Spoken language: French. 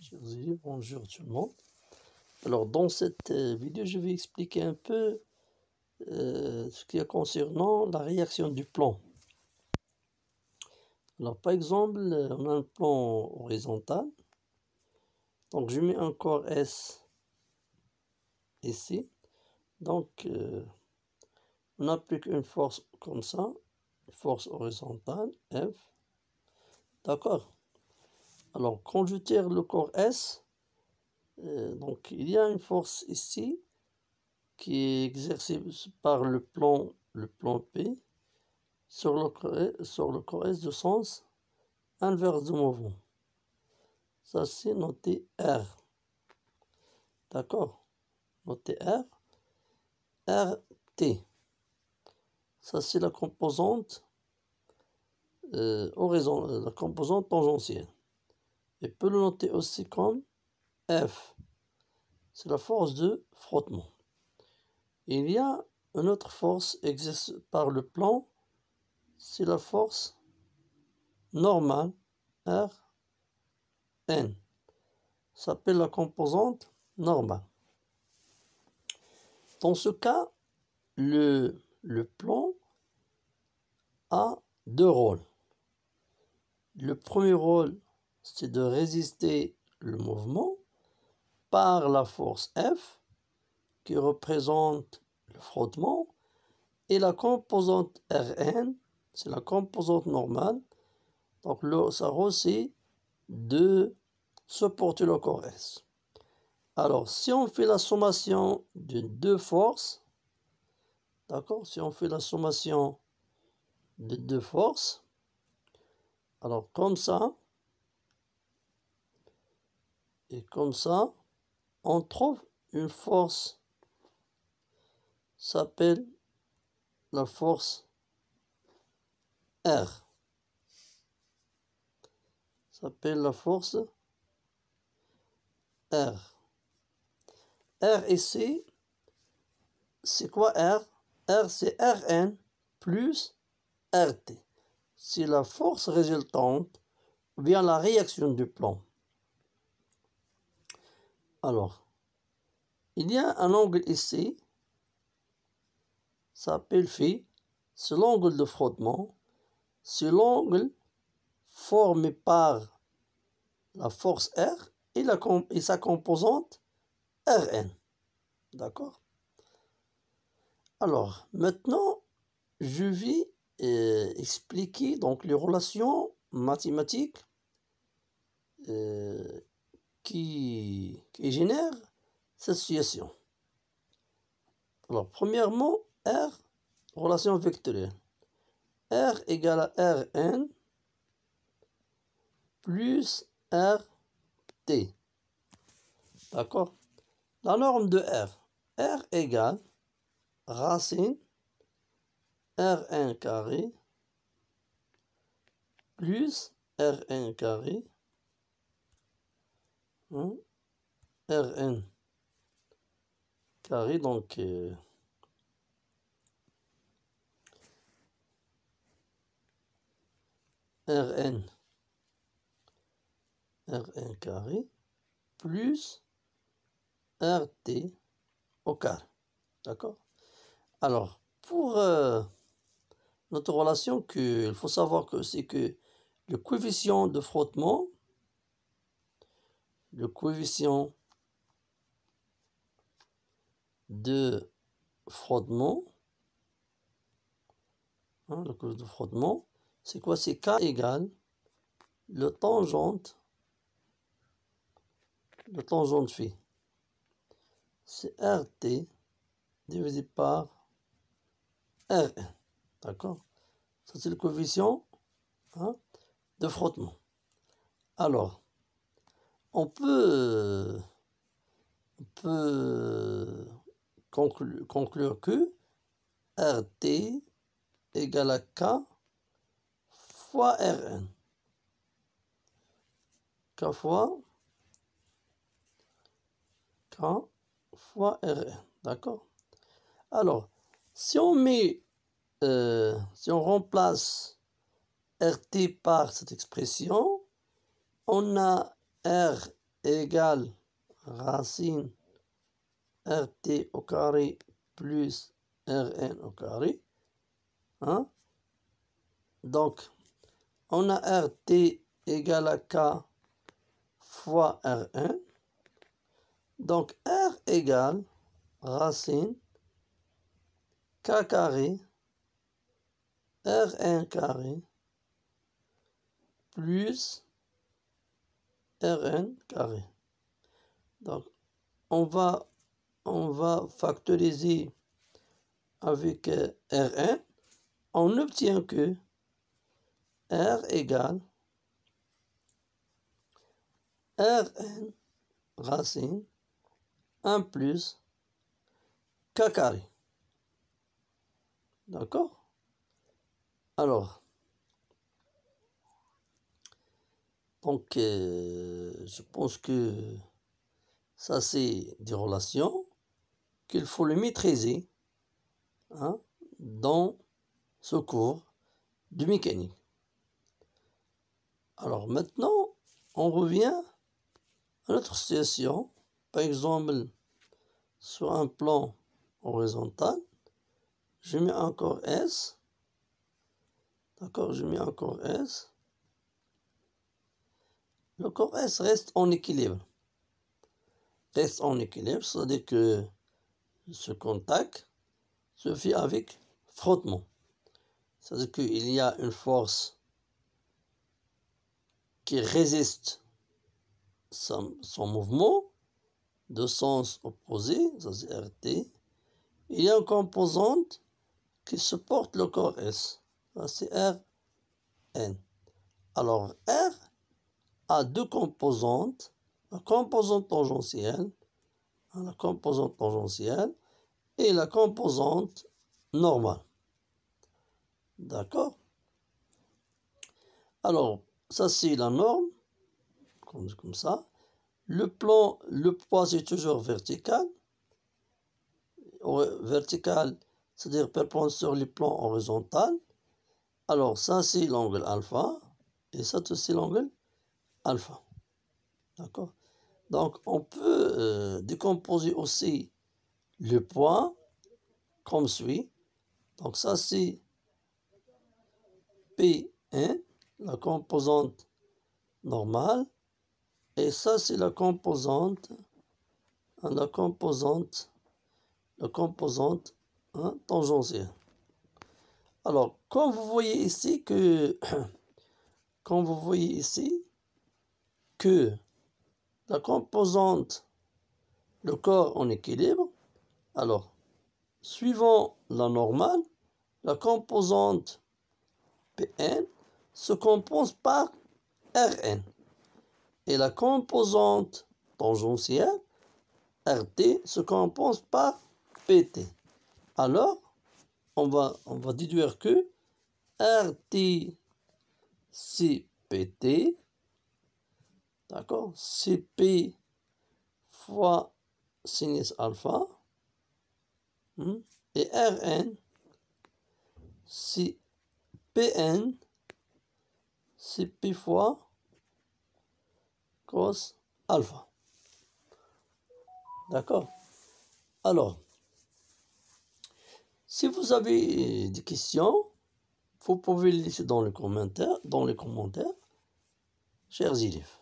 Chers élèves, bonjour tout le monde. Alors dans cette vidéo, je vais expliquer un peu ce qui est concernant la réaction du plan. Alors par exemple, on a un plan horizontal. Donc je mets un corps S ici. Donc on applique une force comme ça, force horizontale, F. D'accord. Alors quand je tire le corps S, donc il y a une force ici qui est exercée par le plan P sur le corps S de sens inverse du mouvement. Ça c'est noté R. D'accord? Noté R. RT. Ça c'est la composante la composante tangentielle. Et peut le noter aussi comme F. C'est la force de frottement. Il y a une autre force exercée par le plan, c'est la force normale, Rn. Ça s'appelle la composante normale. Dans ce cas, le plan a deux rôles. Le premier rôle, c'est de résister le mouvement par la force F, qui représente le frottement, et la composante Rn, c'est la composante normale. Donc ça rôle, c'est de supporter le corps S. Alors, si on fait la sommation de deux forces, d'accord, si on fait la sommation de deux forces, alors comme ça, et comme ça, on trouve une force, s'appelle la force R. S'appelle la force R. R ici, c'est quoi R? R c'est Rn plus RT. C'est la force résultante ou bien la réaction du plan. Alors, il y a un angle ici, ça s'appelle phi, c'est l'angle de frottement, c'est l'angle formé par la force R et sa composante Rn. D'accord? Alors, maintenant, je vais expliquer donc les relations mathématiques qui génèrent cette situation. Alors, premièrement, R, relation vectorielle. R égale à Rn plus RT. D'accord? La norme de R. R égale racine Rn carré plus Rn carré Rn carré, donc Rn carré plus RT au carré. D'accord? Alors, pour notre relation, il faut savoir que c'est que le coefficient de frottement, le coefficient de frottement, le coefficient de frottement, c'est quoi? C'est K égale le tangente phi. C'est RT divisé par Rn. D'accord? Ça, c'est le coefficient de frottement. Alors, on peut conclure que RT égale à K fois Rn. K fois Rn. D'accord? Alors, si on remplace RT par cette expression, on a R égale racine RT au carré plus Rn au carré. Hein? Donc, on a RT égale à K fois Rn. Donc, R égale racine K carré Rn carré plus Rn carré. Donc, on va factoriser avec Rn. On obtient que R égale Rn racine 1 plus K carré. D'accord? Alors, donc, je pense que ça, c'est des relations qu'il faut le maîtriser, hein, dans ce cours de mécanique. Alors maintenant, on revient à notre situation. Par exemple, sur un plan horizontal, je mets encore S. D'accord, je mets encore S. Le corps S reste en équilibre. Reste en équilibre, c'est-à-dire que ce contact se fait avec frottement. C'est-à-dire qu'il y a une force qui résiste son mouvement de sens opposé, ça c'est RT. Il y a une composante qui supporte le corps S, ça c'est Rn. Alors R a deux composantes, la composante tangentielle et la composante normale. D'accord? Alors, ça c'est la norme, comme ça. Le poids c'est toujours vertical. Vertical, c'est-à-dire perpendiculaire sur les plans horizontal. Alors, ça c'est l'angle alpha, et ça c'est l'angle alpha. D'accord? Donc, on peut décomposer aussi le poids comme suit. Donc, ça c'est Pn, la composante normale, et ça c'est la composante hein, tangentielle. Alors, quand vous voyez ici que la composante, le corps en équilibre, alors, suivant la normale, la composante Pn se compose par Rn. Et la composante tangentielle, RT, se compose par PT. Alors, on va déduire que RT, c'est PT, d'accord, CP fois sinus alpha, et Rn, c'est Pn, c'est P fois cos alpha. D'accord? Alors, si vous avez des questions, vous pouvez les laisser dans les commentaires, chers élèves.